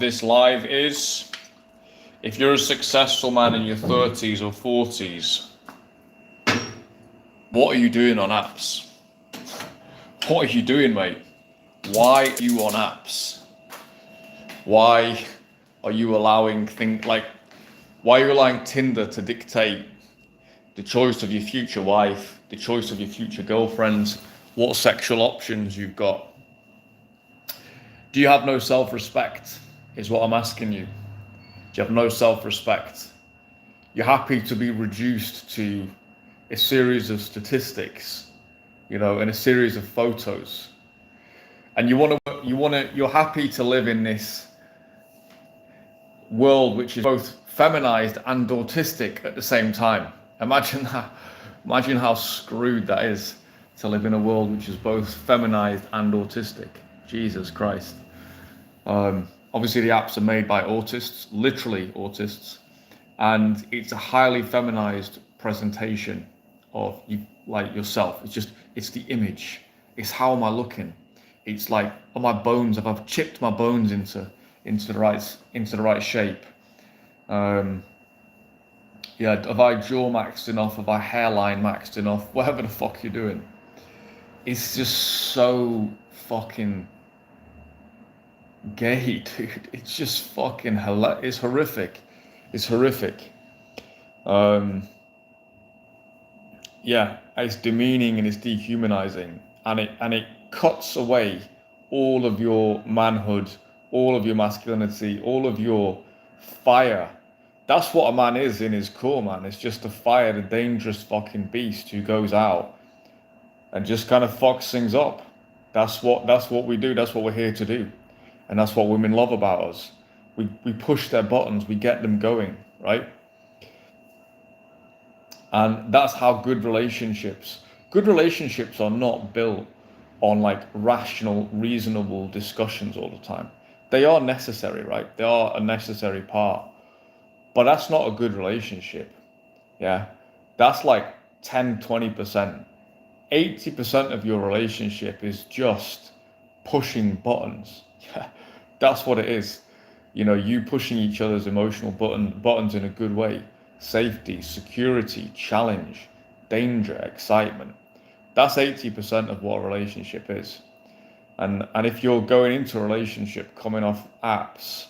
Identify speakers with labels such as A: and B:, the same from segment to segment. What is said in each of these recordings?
A: This live is, if you're a successful man in your 30s or 40s, what are you doing on apps? What are you doing, mate? Why are you on apps? Why are you allowing why are you allowing Tinder to dictate the choice of your future wife, the choice of your future girlfriend, what sexual options you've got? Do you have no self-respect, is what I'm asking you. Do you have no self-respect? You're happy to be reduced to a series of statistics, and a series of photos. And you're happy to live in this world which is both feminized and autistic at the same time. Imagine that. Imagine how screwed that is, to live in a world which is both feminized and autistic. Jesus Christ. Obviously, the apps are made by autists, literally autists, and it's a highly feminized presentation of you, like yourself. It's the image. It's how am I looking? It's like, are my bones? Have I chipped my bones into the right shape? Have I jaw maxed enough? Have I hairline maxed enough? Whatever the fuck you're doing, it's just so fucking gay, dude. It's just fucking it's horrific. It's horrific. It's demeaning and it's dehumanizing, and it cuts away all of your manhood, all of your masculinity, all of your fire. That's what a man is in his core, man. It's just a fire, the dangerous fucking beast who goes out and just kind of fucks things up. That's what we do. That's what we're here to do. And that's what women love about us. We push their buttons, we get them going, right? And that's how good relationships are not built on like rational, reasonable discussions all the time. They are necessary, right? They are a necessary part. But that's not a good relationship. Yeah. That's like 10, 20%. 80% of your relationship is just pushing buttons. Yeah. That's what it is. You pushing each other's emotional buttons in a good way. Safety, security, challenge, danger, excitement. That's 80% of what a relationship is. And if you're going into a relationship coming off apps,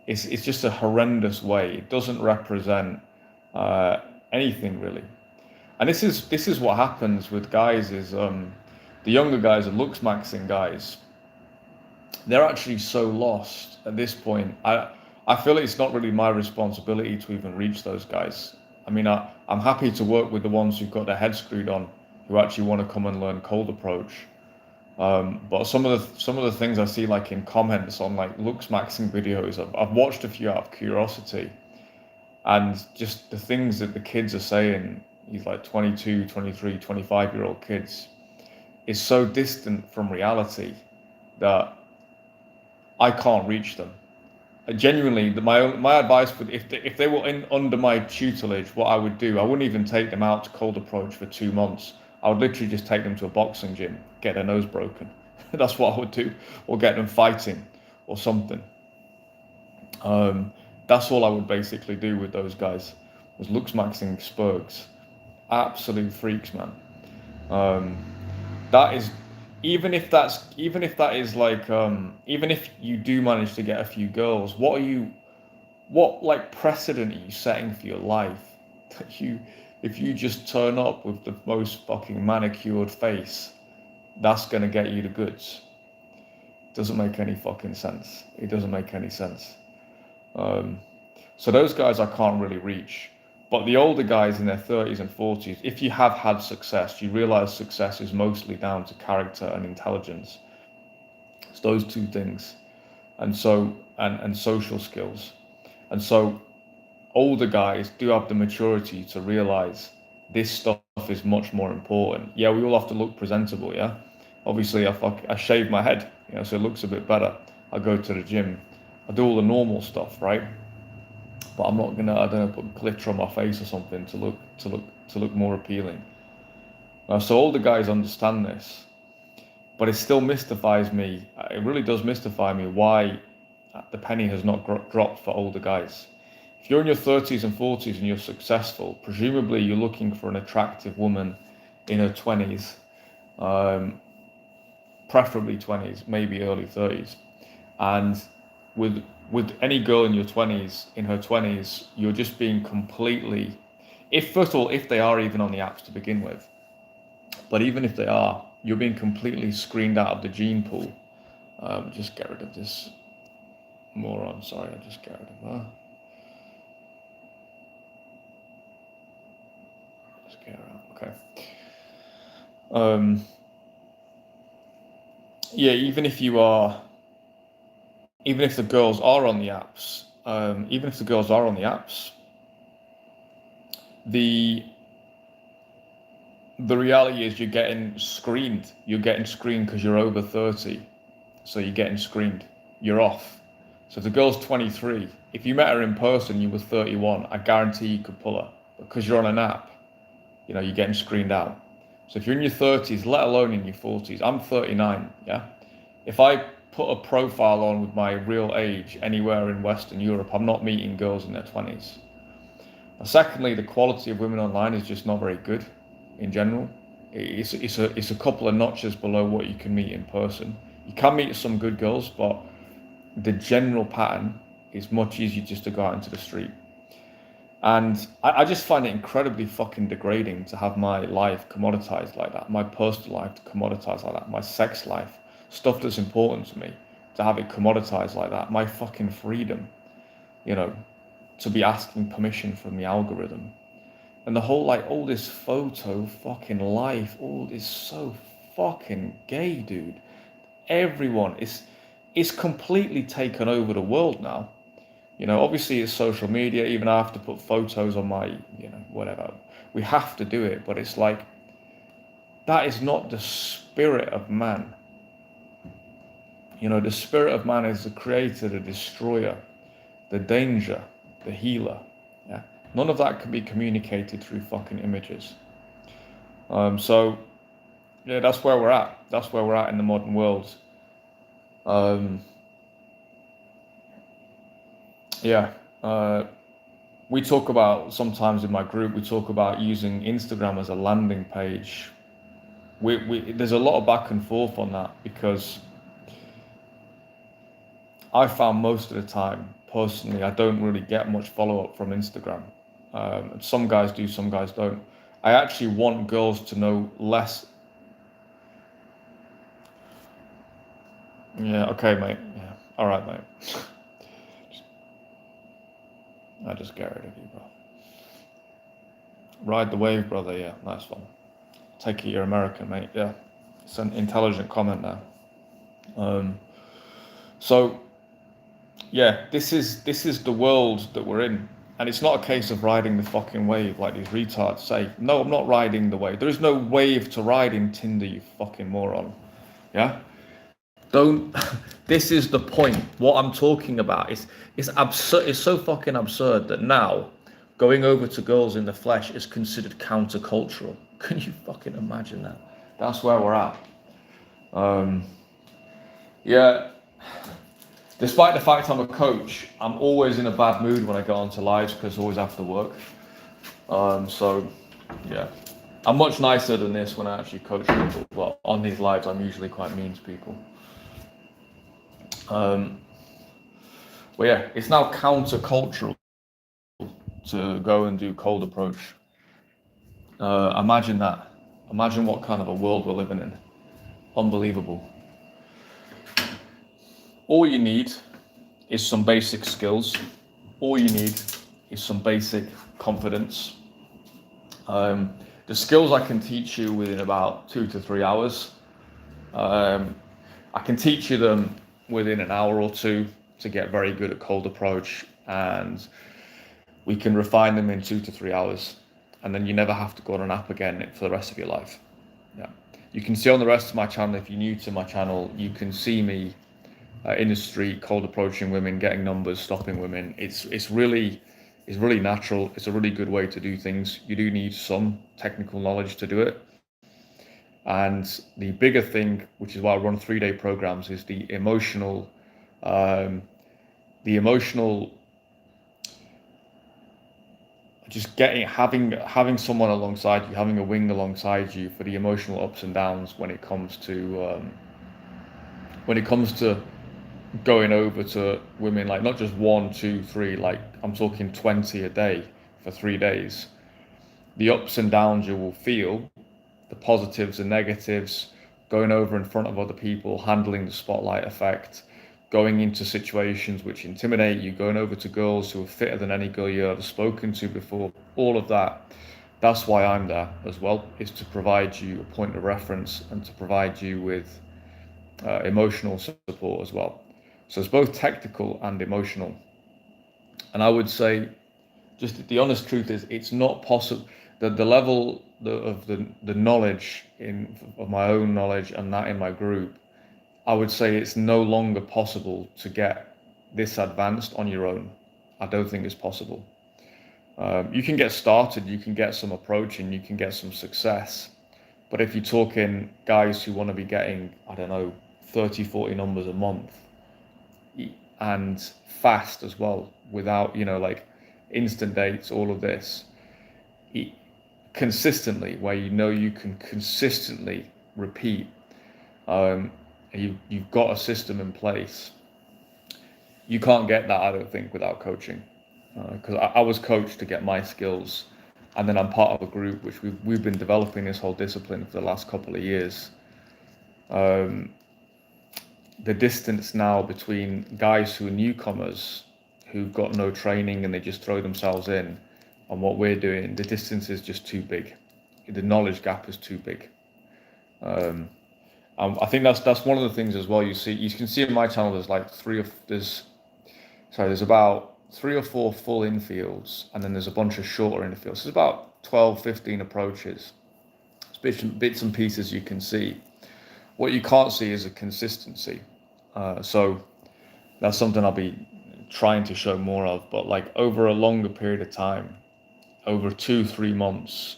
A: it's just a horrendous way. It doesn't represent anything really. And this is what happens with guys is the younger guys, the looks maxing guys, they're actually so lost at this point. I feel it's not really my responsibility to even reach those guys. I mean, I'm happy to work with the ones who've got their head screwed on, who actually want to come and learn cold approach. But some of the things I see like in comments on like looks maxing videos, I've watched a few out of curiosity, and just the things that the kids are saying, these like 22, 23, 25-year-old kids, is so distant from reality that I can't reach them. Genuinely, my advice would, if they were under my tutelage, what I would do, I wouldn't even take them out to cold approach for 2 months. I would literally just take them to a boxing gym, get their nose broken. That's what I would do, or get them fighting or something. That's all I would basically do with those guys, was looks maxing spurgs. Absolute freaks, man. That is, even if that is like, even if you do manage to get a few girls, what like precedent are you setting for your life? That if you just turn up with the most fucking manicured face, that's gonna get you the goods. Doesn't make any fucking sense. It doesn't make any sense. So those guys I can't really reach. But the older guys in their 30s and 40s, if you have had success, you realize success is mostly down to character and intelligence. It's those two things. And so, and social skills. And so older guys do have the maturity to realize this stuff is much more important. Yeah, we all have to look presentable, yeah? Obviously, I shave my head, so it looks a bit better. I go to the gym. I do all the normal stuff, right? But I'm not gonna, I don't know, put glitter on my face or something to look more appealing. So older guys understand this, but it still mystifies me. It really does mystify me why the penny has not dropped for older guys. If you're in your 30s and 40s and you're successful, presumably you're looking for an attractive woman in her 20s, preferably 20s, maybe early 30s. And with any girl in your 20s, in her 20s, you're just being completely, if first of all, if they are even on the apps to begin with, but even if they are, you're being completely screened out of the gene pool. Just get rid of this moron. Sorry, I just get rid of her. Just get her out. Okay. Yeah, even if the girls are on the apps, the reality is you're getting screened. You're getting screened because you're over 30. So you're getting screened. You're off. So if the girl's 23, if you met her in person, you were 31, I guarantee you could pull her. Because you're on an app, you're getting screened out. So if you're in your 30s, let alone in your 40s, I'm 39, yeah? If I put a profile on with my real age anywhere in Western Europe, I'm not meeting girls in their 20s. Now, secondly, the quality of women online is just not very good in general. It's a couple of notches below what you can meet in person. You can meet some good girls, but the general pattern is much easier just to go out into the street. And I just find it incredibly fucking degrading to have my life commoditized like that, my personal life commoditized like that, my sex life, stuff that's important to me, to have it commoditized like that, my fucking freedom, to be asking permission from the algorithm. And the whole, all this photo fucking life, all this so fucking gay, dude. Everyone is completely taken over the world now. Obviously it's social media. Even I have to put photos on my, whatever. We have to do it, but it's like, that is not the spirit of man. The spirit of man is the creator, the destroyer, the danger, the healer. Yeah. None of that can be communicated through fucking images. So, yeah, that's where we're at. That's where we're at in the modern world. We talk about, sometimes in my group, we talk about using Instagram as a landing page. There's a lot of back and forth on that, because I found most of the time, personally, I don't really get much follow-up from Instagram. Some guys do, some guys don't. I actually want girls to know less. Yeah, okay, mate. Yeah, all right, mate. I just get rid of you, bro. Ride the wave, brother. Yeah, nice one. Take it you're American, mate. Yeah, it's an intelligent comment now. So, yeah, this is the world that we're in. And it's not a case of riding the fucking wave like these retards say. No, I'm not riding the wave. There is no wave to ride in Tinder, you fucking moron. Yeah? Don't. This is the point. What I'm talking about is absurd. It's so fucking absurd that now going over to girls in the flesh is considered countercultural. Can you fucking imagine that? That's where we're at. Yeah. Despite the fact I'm a coach, I'm always in a bad mood when I go onto lives, because it's always after work. So, yeah. I'm much nicer than this when I actually coach people. Well, on these lives, I'm usually quite mean to people. Well, yeah, it's now countercultural to go and do cold approach. Imagine that. Imagine what kind of a world we're living in. Unbelievable. All you need is some basic skills. All you need is some basic confidence. The skills I can teach you within about 2 to 3 hours. I can teach you them within an hour or two to get very good at cold approach, and we can refine them in 2 to 3 hours, and then you never have to go on an app again for the rest of your life. Yeah, you can see on the rest of my channel, if you're new to my channel, you can see me in the street, cold approaching women, getting numbers, stopping women. It's really natural. It's a really good way to do things. You do need some technical knowledge to do it. And the bigger thing, which is why I run 3-day programs, is the emotional the emotional, just having someone alongside you, having a wing alongside you for the emotional ups and downs when it comes to going over to women, like not just one, two, three, like I'm talking 20 a day for 3 days. The ups and downs you will feel, the positives and negatives, going over in front of other people, handling the spotlight effect, going into situations which intimidate you, going over to girls who are fitter than any girl you've ever spoken to before, all of that. That's why I'm there as well, is to provide you a point of reference and to provide you with emotional support as well. So it's both technical and emotional. And I would say, just the honest truth is, it's not possible that the level of the knowledge of my own knowledge and that in my group, I would say it's no longer possible to get this advanced on your own. I don't think it's possible. You can get started, you can get some approach, and you can get some success. But if you're talking guys who want to be getting, I don't know, 30, 40 numbers a month, and fast as well, without, like instant dates, all of this, consistently, where you can consistently repeat, you've got a system in place. You can't get that, I don't think, without coaching. Because I was coached to get my skills, and then I'm part of a group which we've been developing this whole discipline for the last couple of years. The distance now between guys who are newcomers, who've got no training and they just throw themselves in, and what we're doing, the distance is just too big. The knowledge gap is too big. I think that's one of the things as well. You can see on my channel there's about 3 or 4 full infields, and then there's a bunch of shorter infields. So it's about 12, 15 approaches. It's bits and pieces you can see. What you can't see is a consistency. So that's something I'll be trying to show more of. But like over a longer period of time, over 2-3 months,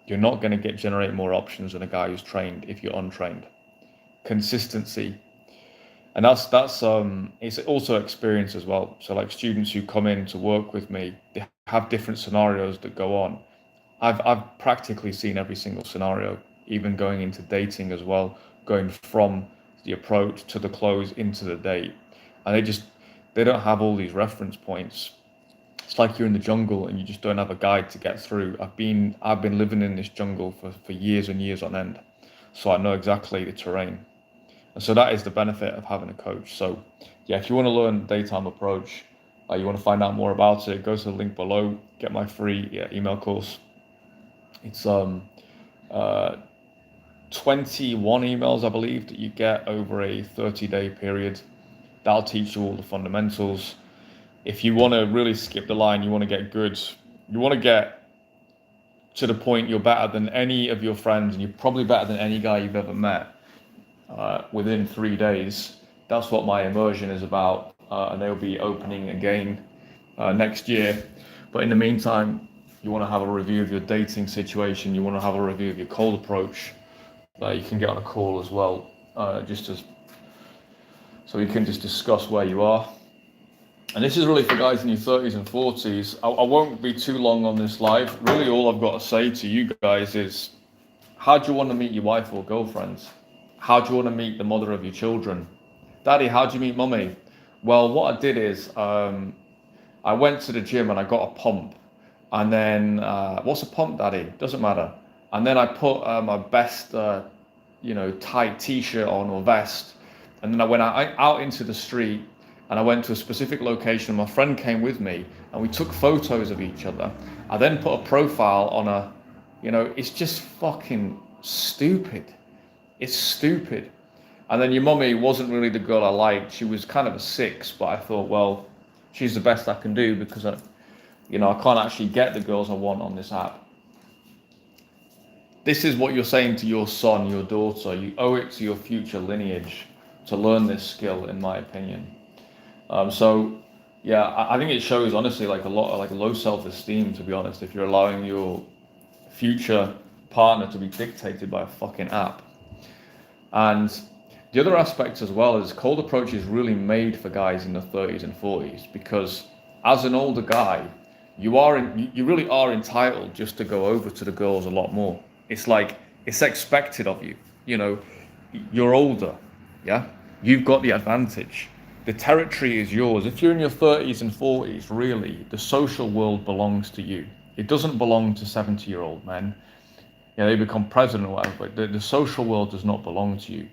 A: you're not going to generate more options than a guy who's trained if you're untrained. Consistency. And that's it's also experience as well. So like students who come in to work with me, they have different scenarios that go on. I've practically seen every single scenario, even going into dating as well, going from the approach to the close into the date. And they don't have all these reference points. It's like you're in the jungle and you just don't have a guide to get through. I've been living in this jungle for years and years on end. So I know exactly the terrain. And so that is the benefit of having a coach. So yeah, if you want to learn daytime approach, you want to find out more about it, go to the link below, get my free email course. It's 21 emails, I believe, that you get over a 30-day period. That'll teach you all the fundamentals. If you want to really skip the line, you want to get good, you want to get to the point you're better than any of your friends, and you're probably better than any guy you've ever met within 3 days. That's what my immersion is about, and they'll be opening again next year. But in the meantime, you want to have a review of your dating situation, you want to have a review of your cold approach, you can get on a call as well, so we can just discuss where you are. And this is really for guys in your 30s and 40s. I won't be too long on this live. Really all I've got to say to you guys is, how do you want to meet your wife or girlfriend? How do you want to meet the mother of your children? Daddy, how do you meet mummy? Well, what I did is I went to the gym and I got a pump. And then, what's a pump, Daddy? Doesn't matter. And then I put my best, tight t-shirt on or vest. And then I went out into the street and I went to a specific location, and my friend came with me and we took photos of each other. I then put a profile on it's just fucking stupid. It's stupid. And then your mummy wasn't really the girl I liked. She was kind of a 6, but I thought, well, she's the best I can do because I can't actually get the girls I want on this app. This is what you're saying to your son, your daughter. You owe it to your future lineage to learn this skill, in my opinion. I think it shows, honestly, like a lot of low self-esteem, to be honest, if you're allowing your future partner to be dictated by a fucking app. And The other aspect as well is Cold Approach is really made for guys in the 30s and 40s, because as an older guy, you really are entitled just to go over to the girls a lot more. It's like, it's expected of you. You know, you're older, yeah? You've got the advantage. The territory is yours. If you're in your 30s and 40s, really, the social world belongs to you. It doesn't belong to 70-year-old men. Yeah, they become president or whatever, but the social world does not belong to you.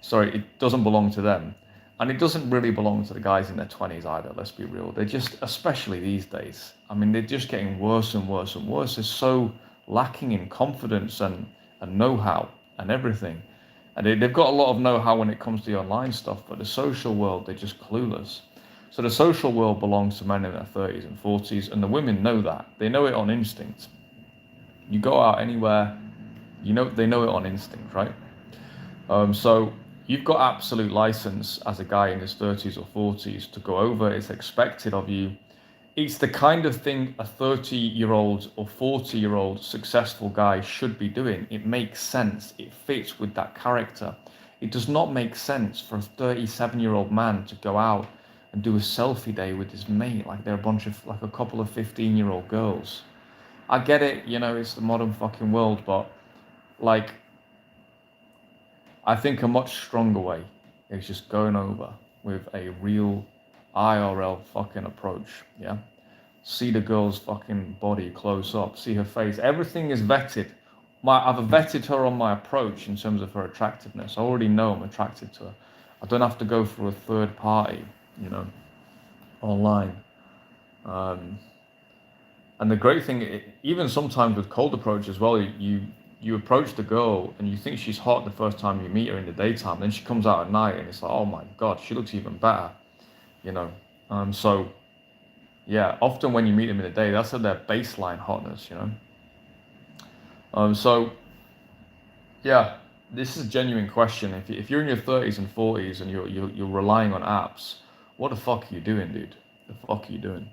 A: Sorry, it doesn't belong to them. And it doesn't really belong to the guys in their 20s either, let's be real. They're just, especially these days, I mean, they're just getting worse and worse and worse. They're so lacking in confidence and know-how and everything. And they've got a lot of know-how when it comes to the online stuff, but the social world, they're just clueless. So the social world belongs to men in their 30s and 40s, and the women know that. They know it on instinct. You go out anywhere, you know, they know it on instinct, right? So you've got absolute license as a guy in his 30s or 40s to go over. It's expected of you. It's the kind of thing a 30-year-old or 40-year-old successful guy should be doing. It makes sense. It fits with that character. It does not make sense for a 37-year-old man to go out and do a selfie day with his mate like they're a couple of 15-year-old girls. I get it, you know, it's the modern fucking world, but like, I think a much stronger way is just going over with a real IRL fucking approach, yeah? See the girl's fucking body close up, see her face. Everything is vetted. I've vetted her on my approach in terms of her attractiveness. I already know I'm attracted to her. I don't have to go through a third party, you know, online. And the great thing, even sometimes with Cold Approach as well, you approach the girl and you think she's hot the first time you meet her in the daytime, then she comes out at night and it's like, oh my God, she looks even better, you know? So yeah, often when you meet them in the day, that's at their baseline hotness, you know? So yeah, this is a genuine question. If you're in your 30s and 40s and you're relying on apps, what the fuck are you doing, dude? The fuck are you doing?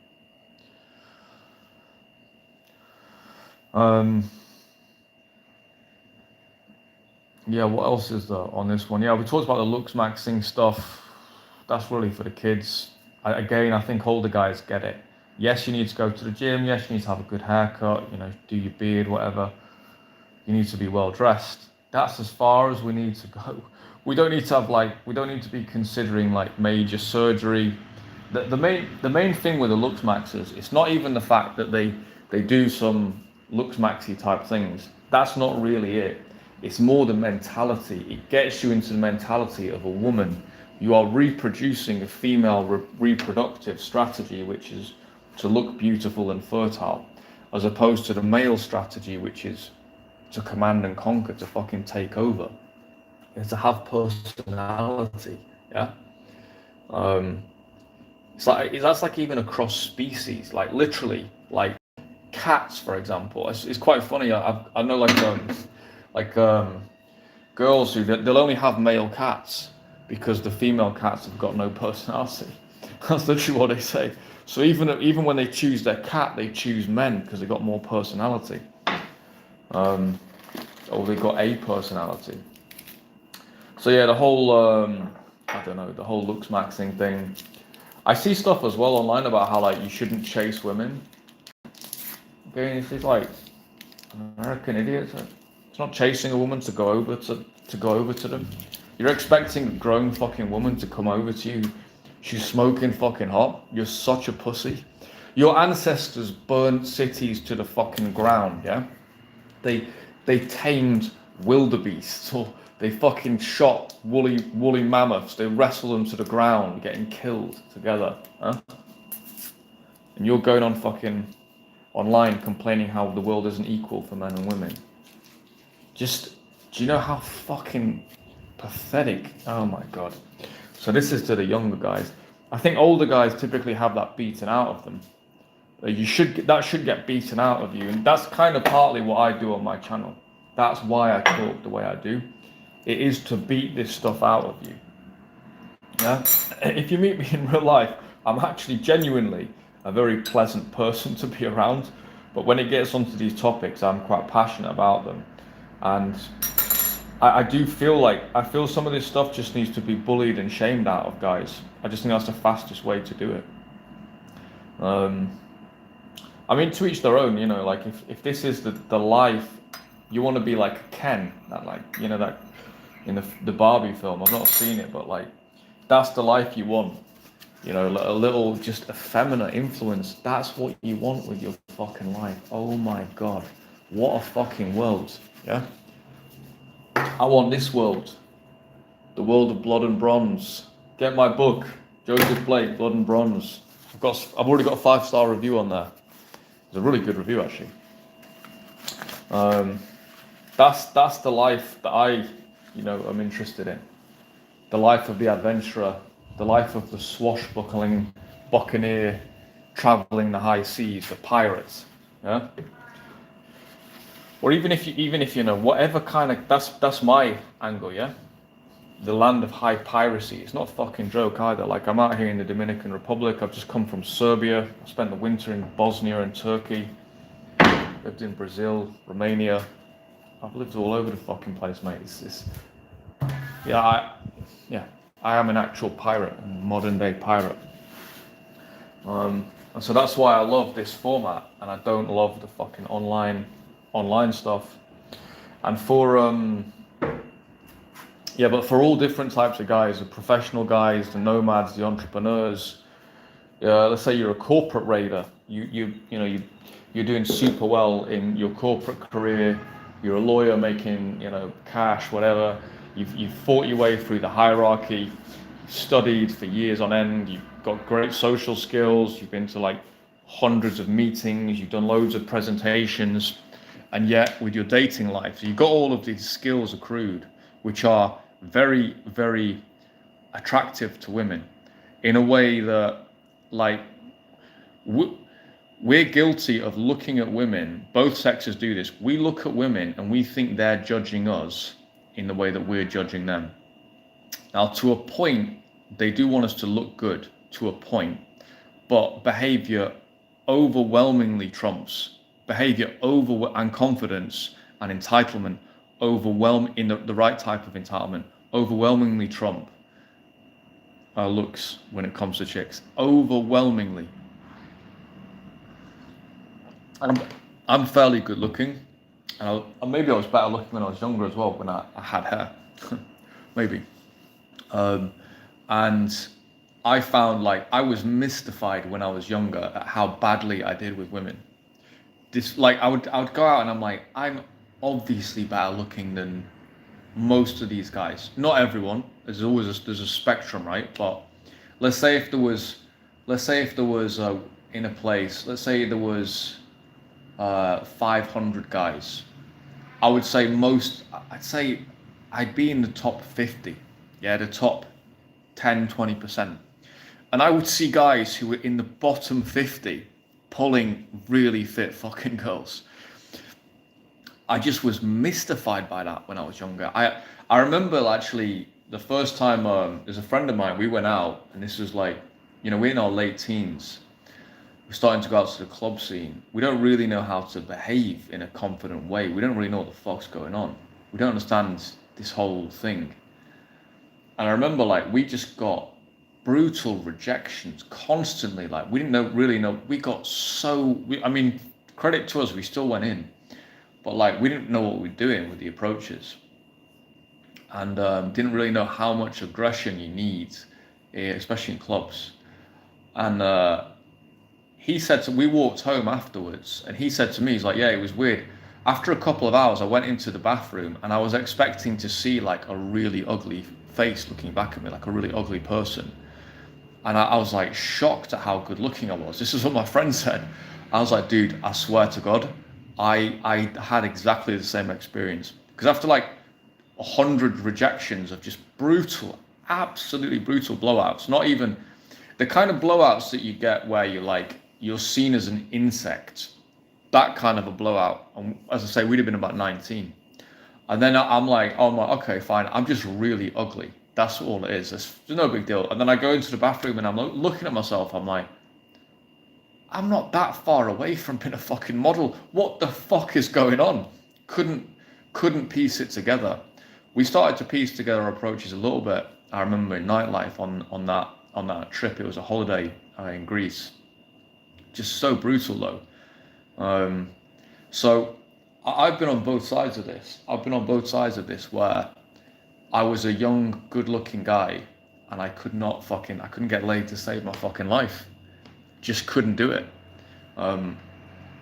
A: Yeah, what else is there on this one? Yeah, we talked about the looks maxing stuff. That's really for the kids. I think older guys get it. Yes, you need to go to the gym. Yes, you need to have a good haircut, you know, do your beard, whatever. You need to be well dressed. That's as far as we need to go. We don't need to be considering like major surgery. The main thing with the looks maxers, it's not even the fact that they do some looks maxy type things. That's not really it. It's more the mentality. It gets you into the mentality of a woman. You are reproducing a female reproductive strategy, which is to look beautiful and fertile, as opposed to the male strategy, which is to command and conquer, to fucking take over. It's to have personality, yeah? That's like even across species, like literally, like cats, for example. It's quite funny. I know girls who they'll only have male cats because the female cats have got no personality. That's literally what they say. So even when they choose their cat, they choose men because they've got more personality, or they've got a personality. So yeah, the whole I don't know, the whole looks maxing thing. I see stuff as well online about how like you shouldn't chase women. Okay, it's like American idiots. It's not chasing a woman to go over to them. You're expecting a grown fucking woman to come over to you. She's smoking fucking hot. You're such a pussy. Your ancestors burnt cities to the fucking ground, yeah? They tamed wildebeests, or they fucking shot woolly mammoths. They wrestled them to the ground, getting killed together, huh? And you're going on fucking online complaining how the world isn't equal for men and women. Do you know how fucking pathetic? Oh my God. So this is to the younger guys. I think older guys typically have that beaten out of them. That should get beaten out of you, and that's kind of partly what I do on my channel. That's why I talk the way I do. It is to beat this stuff out of you. Yeah. If you meet me in real life, I'm actually genuinely a very pleasant person to be around. But when it gets onto these topics, I'm quite passionate about them. And I do feel like I feel some of this stuff just needs to be bullied and shamed out of guys. I just think that's the fastest way to do it. Um, I mean, to each their own, you know. Like if this is the life you want to be like Ken, that like you know that in the Barbie film. I've not seen it, but like that's the life you want. You know, a little just effeminate influence. That's what you want with your fucking life. Oh my god, what a fucking world. Yeah, I want this world, the world of blood and bronze. Get my book, Joseph Blake, Blood and Bronze. I've already got a 5-star review on there. It's a really good review actually. Um, that's the life that I, you know, am interested in. The life of the adventurer, the life of the swashbuckling buccaneer, traveling the high seas, the pirates. Yeah. Or even if you know whatever kind of that's my angle. Yeah. The land of high piracy. It's not a fucking joke either. Like I'm out here in the Dominican Republic. I've just come from Serbia. I spent the winter in Bosnia and Turkey. Lived in Brazil, Romania. I've lived all over the fucking place, mate. Yeah, I am an actual pirate, a modern day pirate. And so that's why I love this format, and I don't love the fucking online stuff. And but for all different types of guys, the professional guys, the nomads, the entrepreneurs. Let's say you're a corporate raider. You're doing super well in your corporate career. You're a lawyer making cash, whatever. You've fought your way through the hierarchy, studied for years on end. You've got great social skills. You've been to like hundreds of meetings. You've done loads of presentations, and yet with your dating life, so you've got all of these skills accrued, which are very, very attractive to women in a way that, like, we're guilty of looking at women. Both sexes do this. We look at women and we think they're judging us in the way that we're judging them. Now, to a point, they do want us to look good, to a point, but behavior overwhelmingly trumps behavior and confidence and entitlement in the right type of entitlement overwhelmingly trump looks when it comes to chicks. Overwhelmingly. I'm fairly good looking, and maybe I was better looking when I was younger as well, when I had hair. Maybe. And I found, like, I was mystified when I was younger at how badly I did with women. I would go out and I'm like, I'm obviously better looking than most of these guys. Not everyone. There's a spectrum, right? But let's say if there was in a place, let's say there was 500 guys. I'd say I'd be in the top 50. Yeah, the top 10, 20%. And I would see guys who were in the bottom 50 pulling really fit fucking girls. I just was mystified by that when I was younger. I remember actually the first time there's a friend of mine, we went out, and this was like, we're in our late teens. We're starting to go out to the club scene. We don't really know how to behave in a confident way. We don't really know what the fuck's going on. We don't understand this whole thing. And I remember, like, we just got brutal rejections constantly. Like, we didn't really know. We got credit to us, we still went in. But, like, we didn't know what we were doing with the approaches. And didn't really know how much aggression you need, especially in clubs. And we walked home afterwards, and he said to me, he's like, yeah, it was weird. After a couple of hours, I went into the bathroom, and I was expecting to see, like, a really ugly face looking back at me, like a really ugly person. And I was, like, shocked at how good looking I was. This is what my friend said. I was like, dude, I swear to God, I had exactly the same experience. Because after, like, 100 rejections of just brutal, absolutely brutal blowouts, not even the kind of blowouts that you get where you're seen as an insect, that kind of a blowout. And as I say, we'd have been about 19. And then I'm like, okay, fine. I'm just really ugly. That's all it is. There's no big deal. And then I go into the bathroom and I'm looking at myself. I'm like, I'm not that far away from being a fucking model. What the fuck is going on? Couldn't piece it together. we started to piece together our approaches a little bit. I remember in nightlife on that trip. It was a holiday in Greece. Just so brutal though. Um, so I've been on both sides of this. I've been on both sides of this where I was a young, good-looking guy, and I couldn't get laid to save my fucking life. Just couldn't do it. Um,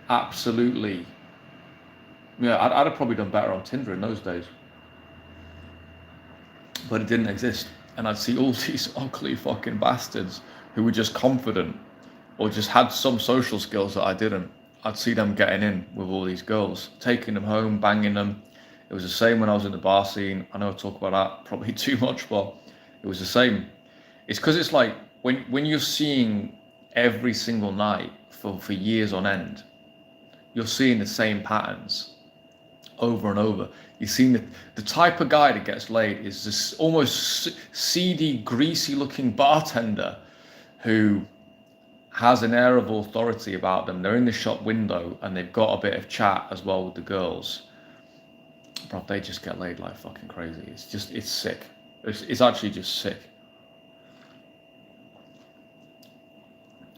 A: Absolutely. Yeah, I'd have probably done better on Tinder in those days, but it didn't exist. And I'd see all these ugly fucking bastards who were just confident or just had some social skills that I didn't. I'd see them getting in with all these girls, taking them home, banging them. It was the same when I was in the bar scene. I know I talk about that probably too much, but it was the same. It's because it's like when you're seeing every single night for years on end, you're seeing the same patterns over and over. You've seen the type of guy that gets laid is this almost seedy, greasy looking bartender who has an air of authority about them. They're in the shop window and they've got a bit of chat as well with the girls. Bro, they just get laid like fucking crazy. It's sick. It's actually just sick.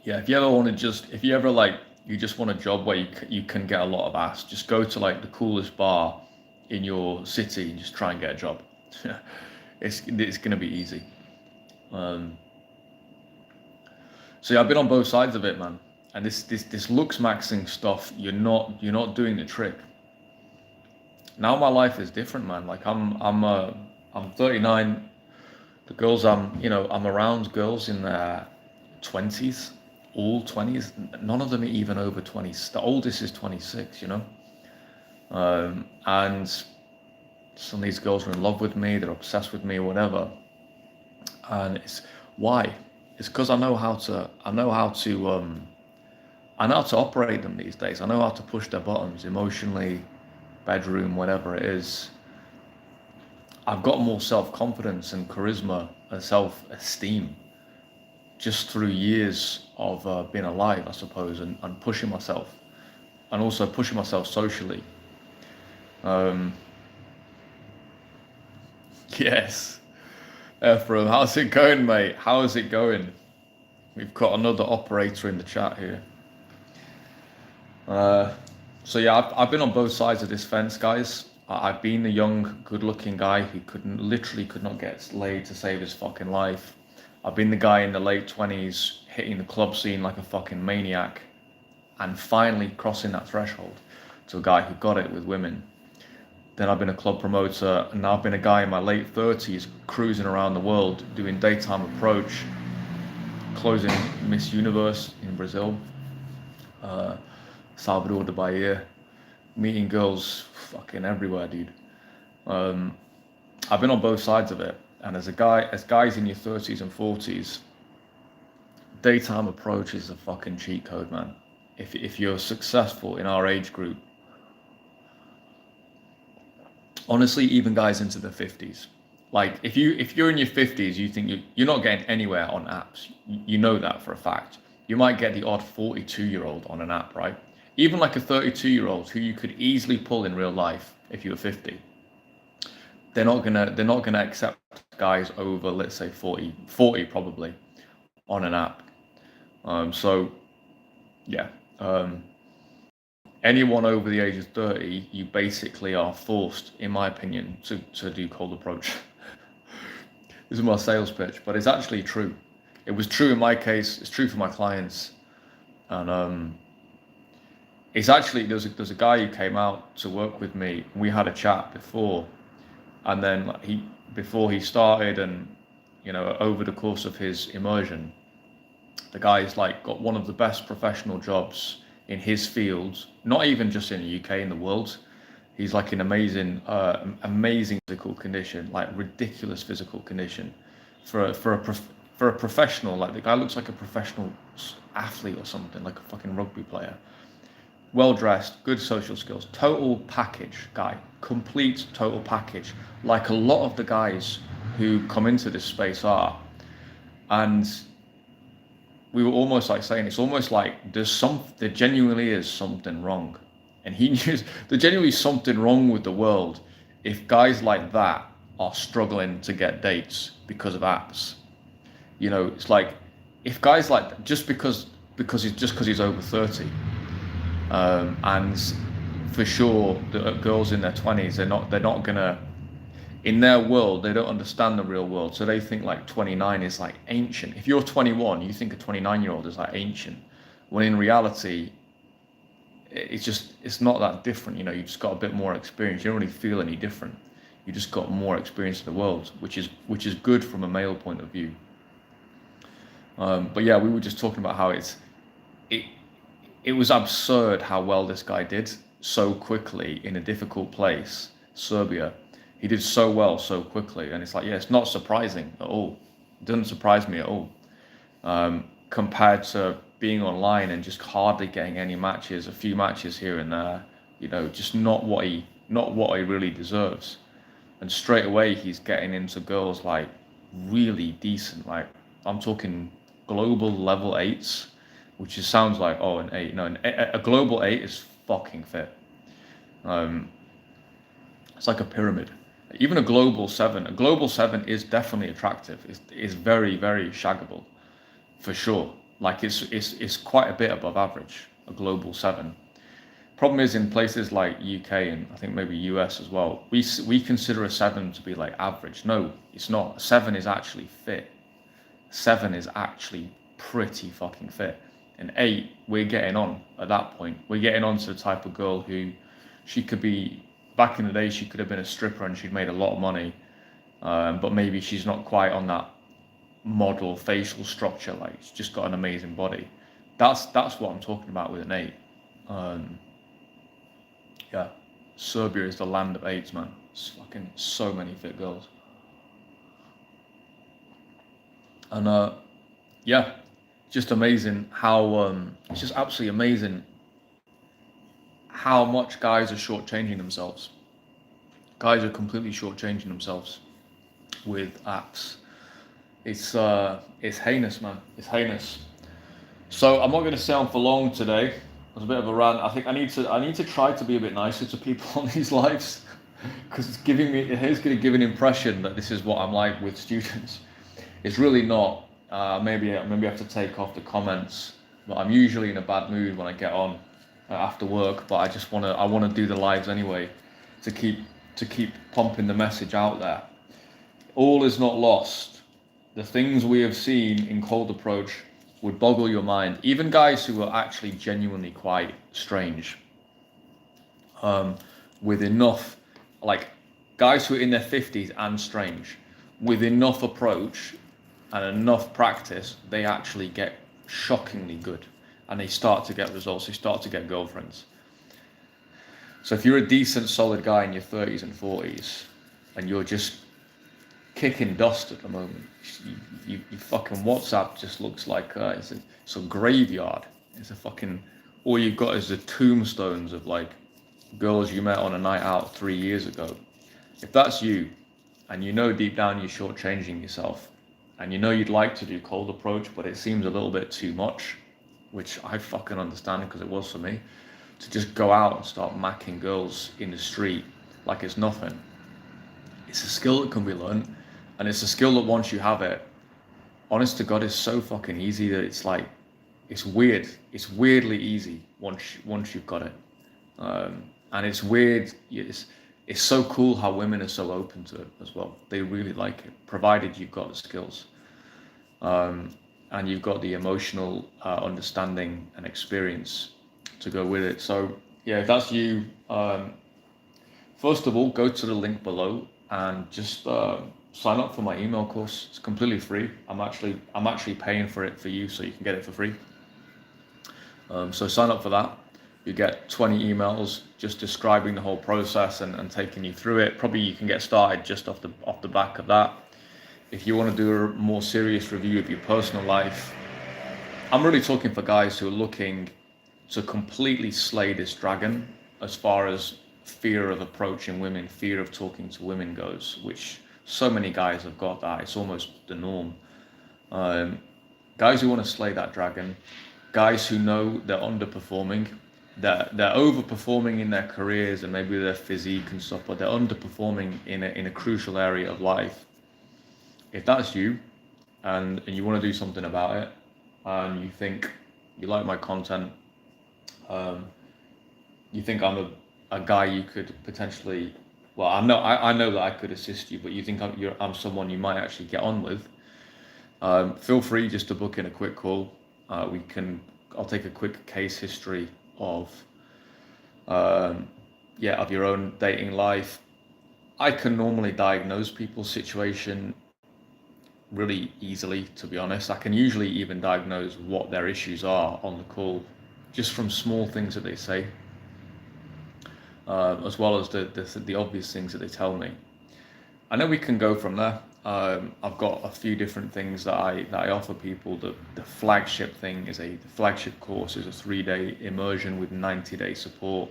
A: Yeah, if you ever like, you just want a job where you can get a lot of ass, just go to like the coolest bar in your city and just try and get a job. It's gonna be easy. Um, so yeah, I've been on both sides of it, man. And this looks maxing stuff, you're not doing the trick. Now my life is different, man. Like I'm 39. The girls I'm around girls in their 20s, all 20s. None of them are even over 20s. The oldest is 26, you know. And some of these girls are in love with me. They're obsessed with me, whatever. And it's why? It's because I know how to operate them these days. I know how to push their buttons emotionally, bedroom, whatever it is. I've got more self-confidence and charisma and self-esteem just through years of being alive, I suppose, and pushing myself, and also pushing myself socially. Um, yes, Ephraim, how's it going, mate? How is it going? We've got another operator in the chat here. So yeah, I've been on both sides of this fence, guys. I've been the young, good-looking guy who literally could not get laid to save his fucking life. I've been the guy in the late 20s hitting the club scene like a fucking maniac and finally crossing that threshold to a guy who got it with women. Then I've been a club promoter, and now I've been a guy in my late 30s cruising around the world doing daytime approach, closing Miss Universe in Brazil, Salvador de Bahia, meeting girls fucking everywhere, dude. I've been on both sides of it, and as guys in your 30s and 40s, daytime approach is a fucking cheat code, man. If you're successful in our age group, honestly, even guys into the 50s, like if you're in your 50s, you think you're not getting anywhere on apps. You know that for a fact. You might get the odd 42-year-old on an app, right? Even like a 32-year-old who you could easily pull in real life if you were 50. They're not gonna accept guys over, let's say 40 probably on an app. So yeah, anyone over the age of 30, you basically are forced, in my opinion, to do cold approach. This is my sales pitch, but it's actually true. It was true in my case. It's true for my clients, and it's actually there's a guy who came out to work with me. We had a chat before, and then before he started, and over the course of his immersion, the guy's like got one of the best professional jobs in his field, not even just in the UK, in the world. He's like in amazing physical condition, like ridiculous physical condition for a professional. Like the guy looks like a professional athlete or something, like a fucking rugby player. Well dressed, good social skills, total package guy, complete total package, like a lot of the guys who come into this space are. And we were almost like saying, it's almost like there genuinely is something wrong. And he knew there genuinely is something wrong with the world if guys like that are struggling to get dates because of apps. You know, it's like if guys like because he's over 30, and for sure the girls in their 20s, they're not gonna, in their world, they don't understand the real world, so they think like 29 is like ancient. If you're 21, you think a 29-year-old is like ancient, when in reality it's not that different. You know, you just got a bit more experience. You don't really feel any different. You just got more experience in the world, which is good from a male point of view. But yeah, we were just talking about how it it was absurd how well this guy did so quickly in a difficult place, Serbia. He did so well so quickly, and it's like, yeah, it's not surprising at all. It doesn't surprise me at all. Compared to being online and just hardly getting any matches, a few matches here and there, you know, just not what he really deserves. And straight away he's getting into girls like really decent, like I'm talking global level 8s, which just sounds like, oh, an 8. No, a global 8 is fucking fit. It's like a pyramid. Even a global 7. A global 7 is definitely attractive. It's very, very shaggable, for sure. Like it's quite a bit above average, a global 7. Problem is, in places like UK and I think maybe US as well, we consider a 7 to be like average. No, it's not. A 7 is actually fit. 7 is actually pretty fucking fit. An 8, we're getting on at that point. We're getting on to the type of girl who, she could be, back in the day, she could have been a stripper and she'd made a lot of money, but maybe she's not quite on that model facial structure. Like, she's just got an amazing body. That's what I'm talking about with an 8. Yeah, Serbia is the land of 8s, man. It's fucking so many fit girls. And yeah, just amazing how it's just absolutely amazing how much guys are shortchanging themselves. Guys are completely shortchanging themselves with apps. It's heinous, man. It's heinous. So I'm not going to stay on for long today. It was a bit of a rant. I think I need to try to be a bit nicer to people on these lives, because it is going to give an impression that this is what I'm like with students. It's really not. Maybe I have to take off the comments, but I'm usually in a bad mood when I get on after work. But I want to do the lives anyway, to keep pumping the message out there. All is not lost. The things we have seen in Cold Approach would boggle your mind. Even guys who are actually genuinely quite strange, with enough, like guys who are in their 50s and strange, with enough approach and enough practice, they actually get shockingly good, and they start to get results. They start to get girlfriends. So if you're a decent, solid guy in your 30s and 40s, and you're just kicking dust at the moment, you fucking WhatsApp just looks like it's a graveyard. It's a fucking, all you've got is the tombstones of like girls you met on a night out 3 years ago. If that's you, and you know deep down you're shortchanging yourself, and you know you'd like to do Cold Approach, but it seems a little bit too much, which I fucking understand because it was for me, to just go out and start macking girls in the street like it's nothing. It's a skill that can be learned, and it's a skill that once you have it, honest to God, is so fucking easy that it's like, it's weird. It's weirdly easy once you've got it. And it's weird. It's so cool how women are so open to it as well. They really like it, provided you've got the skills, and you've got the emotional understanding and experience to go with it. So yeah, if that's you, first of all, go to the link below and just sign up for my email course. It's completely free. I'm actually paying for it for you, so you can get it for free. So sign up for that. You get 20 emails just describing the whole process and taking you through it. Probably you can get started just off the back of that. If you want to do a more serious review of your personal life, I'm really talking for guys who are looking to completely slay this dragon as far as fear of approaching women, fear of talking to women goes, which so many guys have got that. It's almost the norm. Guys who want to slay that dragon, guys who know they're underperforming, they're overperforming in their careers and maybe their physique and stuff, but they're underperforming in a crucial area of life. If that's you, and you want to do something about it, and you think you like my content, um, you think I'm a guy you could potentially, well, I know that I could assist you, but you think I'm someone you might actually get on with, feel free just to book in a quick call. I'll take a quick case history of, of your own dating life. I can normally diagnose people's situation really easily, to be honest. I can usually even diagnose what their issues are on the call, just from small things that they say, as well as the obvious things that they tell me. And then we can go from there. I've got a few different things that I offer people. The flagship thing is the flagship course is a 3-day immersion with 90-day support.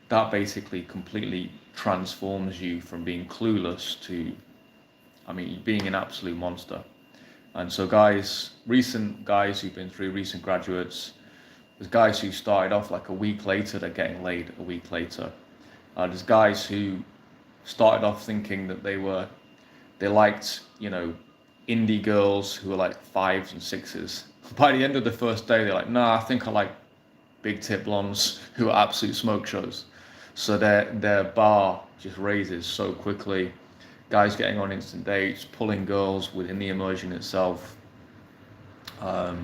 A: That basically completely transforms you from being clueless to, I mean, being an absolute monster. And so recent guys who've been through, recent graduates, there's guys who started off like a week later, they're getting laid a week later. There's guys who started off thinking that they liked, indie girls who were like 5s and 6s. By the end of the first day, they're like, nah, I think I like big tip blondes who are absolute smoke shows. So their bar just raises so quickly. Guys getting on instant dates, pulling girls within the immersion itself. I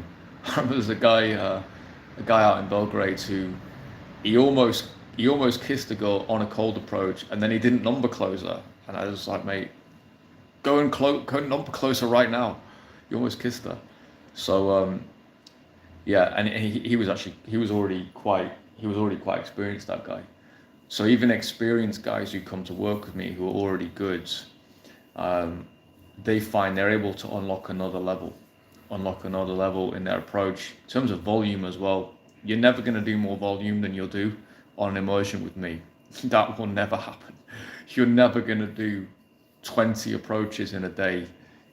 A: remember there's a guy out in Belgrade who he almost kissed a girl on a cold approach, and then he didn't number close her. And I was like, mate, go number close her right now. You almost kissed her. So and he was already quite experienced, that guy. So even experienced guys who come to work with me who are already good, they find they're able to unlock another level in their approach. In terms of volume as well, you're never going to do more volume than you'll do on an immersion with me. That will never happen. You're never going to do 20 approaches in a day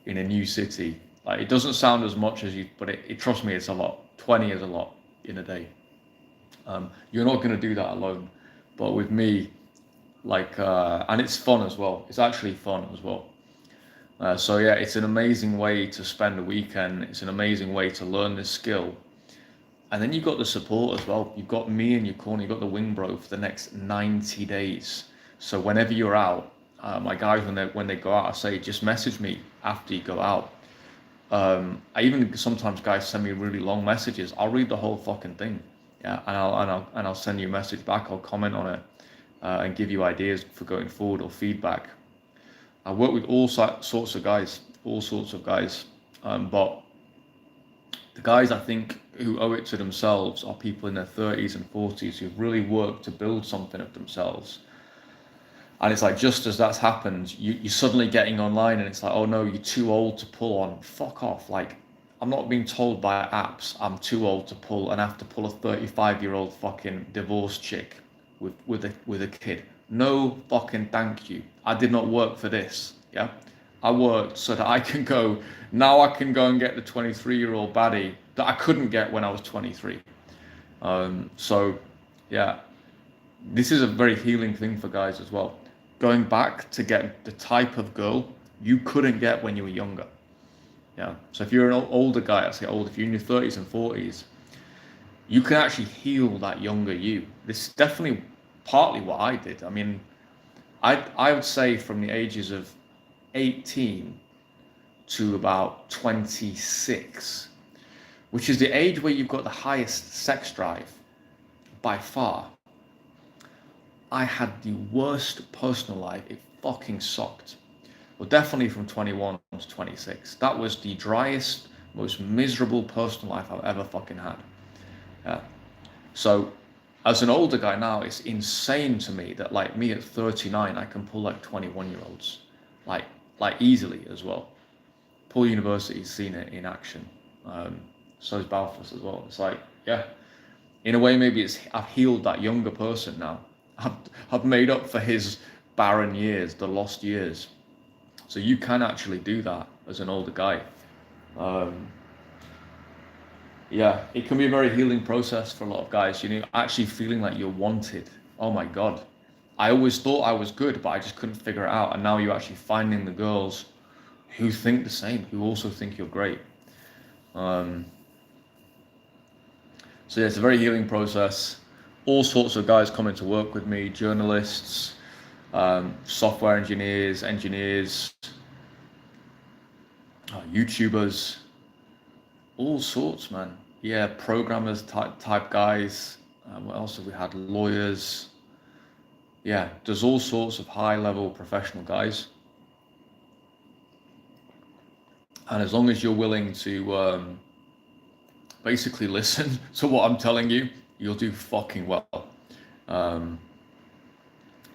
A: in a new city. Like, it doesn't sound as much as but trust me, it's a lot. 20 is a lot in a day. You're not going to do that alone. But with me, and it's fun as well. It's actually fun as well. So yeah, it's an amazing way to spend a weekend. It's an amazing way to learn this skill. And then you've got the support as well. You've got me in your corner. You've got the wing bro for the next 90 days. So whenever you're out, my guys, when they go out, I say, just message me after you go out. I even sometimes guys send me really long messages. I'll read the whole fucking thing. Yeah, and I'll send you a message back. I'll comment on it and give you ideas for going forward or feedback. I work with all sorts of guys, but the guys I think who owe it to themselves are people in their 30s and 40s who've really worked to build something of themselves. And it's like, just as that's happened, you're suddenly getting online and it's like, oh no, you're too old to pull on. Fuck off. Like, I'm not being told by apps I'm too old to pull and have to pull a 35-year-old fucking divorced chick with a kid. No fucking thank you. I did not work for this. Yeah, I worked so that I can go and get the 23-year-old baddie that I couldn't get when I was 23. So yeah, this is a very healing thing for guys as well. Going back to get the type of girl you couldn't get when you were younger. Yeah. So if you're an older guy, I say old, if you're in your 30s and 40s, you can actually heal that younger you. This is definitely partly what I did. I mean, I would say from the ages of 18 to about 26, which is the age where you've got the highest sex drive by far, I had the worst personal life. It fucking sucked. Well, definitely from 21 to 26. That was the driest, most miserable personal life I've ever fucking had. Yeah. So as an older guy now, it's insane to me that like me at 39, I can pull like 21-year-olds, like easily as well. Paul University's seen it in action. So is Balfour's as well. It's like, yeah, in a way, maybe I've healed that younger person now. I've made up for his barren years, the lost years. So you can actually do that as an older guy. Yeah, it can be a very healing process for a lot of guys, you know, actually feeling like you're wanted. Oh my God. I always thought I was good, but I just couldn't figure it out. And now you're actually finding the girls who think the same, who also think you're great. Um, so yeah, it's a very healing process. All sorts of guys coming to work with me, journalists, software engineers, YouTubers, all sorts, man. Yeah, programmers type guys. What else have we had? Lawyers. Yeah, there's all sorts of high level professional guys. And as long as you're willing to basically listen to what I'm telling you, you'll do fucking well. Um,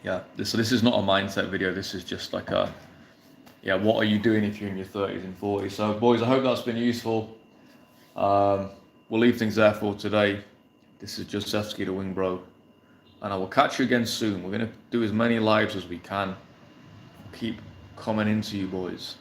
A: yeah, so this is not a mindset video. This is just like a, yeah, what are you doing if you're in your 30s and 40s? So boys, I hope that's been useful. We'll leave things there for today. This is Josefsky the Wing Bro, and I will catch you again soon. We're going to do as many lives as we can. Keep coming into you boys.